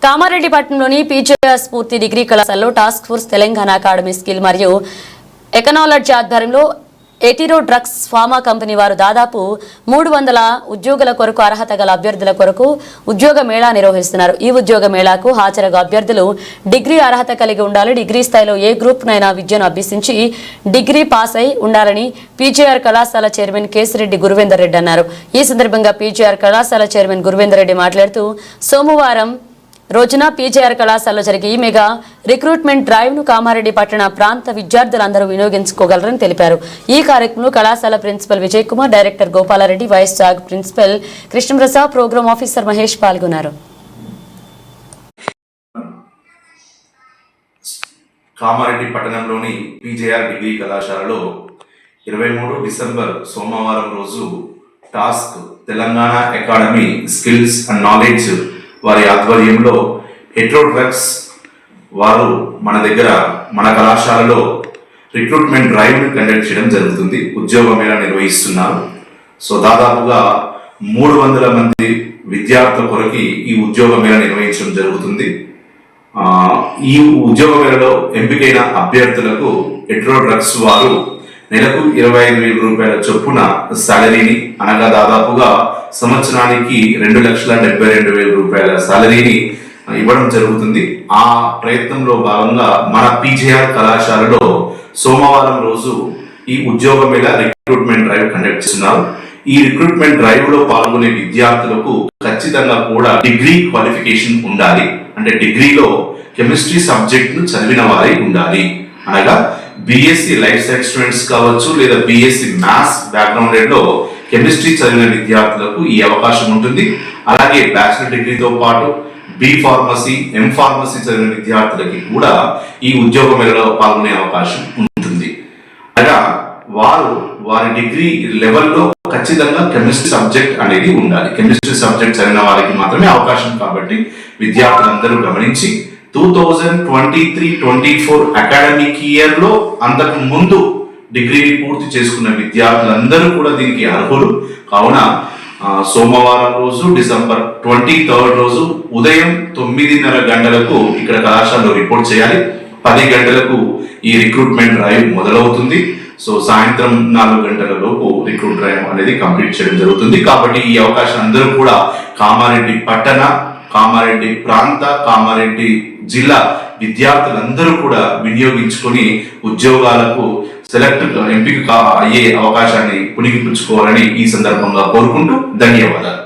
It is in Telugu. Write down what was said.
కామారెడ్డిపట్నంలోని పీజేఆర్ స్ఫూర్తి డిగ్రీ కళాశాలలో task force Telangana academy skill మరియు ఎకనాలజీ ఆధ్వర్యంలో ఎటిరో డ్రగ్స్ ఫార్మా కంపెనీ వారు దాదాపు 300 ఉద్యోగుల కొరకు అర్హత గల అభ్యర్థుల కొరకు ఉద్యోగ మేళా నిర్వహిస్తున్నారు. ఈ ఉద్యోగ మేళాకు హాజరగు అభ్యర్థులు డిగ్రీ అర్హత కలిగి ఉండాలి. డిగ్రీ స్థాయిలో ఏ గ్రూప్నైనా విద్యను అభ్యసించి డిగ్రీ పాస్ అయి ఉండాలని పీజేఆర్ కళాశాల చైర్మన్ కేసిరెడ్డి గురువేందర్ రెడ్డి అన్నారు. ఈ సందర్భంగా పీజేఆర్ కళాశాల చైర్మన్ గురువేందర్ రెడ్డి మాట్లాడుతూ సోమవారం రోజున పీజేఆర్ కళాశాలలో జరిగే ఈ మెగా రిక్రూట్మెంట్ డ్రైవ్ ను కామారెడ్డి పట్టణ ప్రాంత విద్యార్థులందరూ వినియోగించుకోగలరని తెలిపారు. ఈ కార్యక్రమంలో కళాశాల principal Vijay Kumar, director Gopalreddy, vice charge principal Krishnaprasad, program officer Mahesh పాల్గొన్నారు. కామారెడ్డి పట్టణంలోని పీజేఆర్ డిగ్రీ కళాశాలలో 23 డిసెంబర్ సోమవారం రోజు task Telangana academy skills and knowledge వారి ఆధ్వర్యంలో ఎటిరో డ్రగ్స్ వారు మన కళాశాలలో రిక్రూట్మెంట్ డ్రైవ్ను కండక్ట్ చేయడం జరుగుతుంది. ఉద్యోగ మేళా నిర్వహిస్తున్నారు. సో దాదాపుగా 300 మంది విద్యార్థుల కొరకు ఈ ఉద్యోగ మేళా నిర్వహించడం జరుగుతుంది. ఈ ఉద్యోగ మేళలో ఎంపికైన అభ్యర్థులకు ఎటిరో డ్రగ్స్ వారు నెలకు 25,000 రూపాయల చొప్పున సాలరీని, అనగా దాదాపుగా సంవత్సరానికి 2,72,000 రూపాయల సాలరీని ఇవ్వడం జరుగుతుంది. ఆ ప్రయత్నంలో భాగంగా మన పీజేఆర్ కళాశాలలో సోమవారం రోజు ఈ ఉద్యోగ మేళ రిక్రూట్మెంట్ డ్రైవ్ కండక్ట్ చేస్తున్నారు. ఈ రిక్రూట్మెంట్ డ్రైవ్ లో పాల్గొనే విద్యార్థులకు ఖచ్చితంగా కూడా డిగ్రీ క్వాలిఫికేషన్ ఉండాలి. అంటే డిగ్రీలో కెమిస్ట్రీ సబ్జెక్ట్ ను చదివిన వారై ఉండాలి. అనగా బిఎస్సి లైఫ్ సైన్స్ స్టూడెంట్స్ కావచ్చు, లేదా బిఎస్సి మ్యాథ్స్ బ్యాక్గ్రౌండ్ లో కెమిస్ట్రీ చదివిన విద్యార్థులకు ఈ అవకాశం ఉంటుంది. అలాగే బ్యాచిలర్ డిగ్రీతో పాటు బి ఫార్మసీ, ఎం ఫార్మసీ చదివిన విద్యార్థులకి కూడా ఈ ఉద్యోగ మేళలో పాల్గొనే అవకాశం ఉంటుంది. అనగా వారి డిగ్రీ లెవెల్లో ఖచ్చితంగా కెమిస్ట్రీ సబ్జెక్ట్ అనేది ఉండాలి. కెమిస్ట్రీ సబ్జెక్ట్ చదివిన వారికి మాత్రమే అవకాశం. కాబట్టి విద్యార్థులందరూ గమనించి 2023-24 అకాడమిక్ ఇయర్ లో అంతకు ముందు డిగ్రీని పూర్తి చేసుకున్న విద్యార్థులందరూ కూడా దీనికి అర్హులు. కావున సోమవారం రోజు డిసెంబర్ 23 రోజు ఉదయం 9:30 గంటలకు ఇక్కడ కళాశాలలో రిపోర్ట్ చేయాలి. 10 గంటలకు ఈ రిక్రూట్మెంట్ డ్రైవ్ మొదలవుతుంది. సో సాయంత్రం 4 గంటల లోపు రిక్రూట్ డ్రైవ్ అనేది కంప్లీట్ చేయడం జరుగుతుంది. కాబట్టి ఈ అవకాశం అందరూ కూడా కామారెడ్డి పట్టణ, కామారెడ్డి ప్రాంత, కామారెడ్డి జిల్లా విద్యార్థులందరూ కూడా వినియోగించుకొని ఉద్యోగాలకు ఎంపిక అయ్యే అవకాశాన్ని పుణికిపుచ్చుకోవాలని ఈ సందర్భంగా కోరుకుంటూ ధన్యవాదాలు.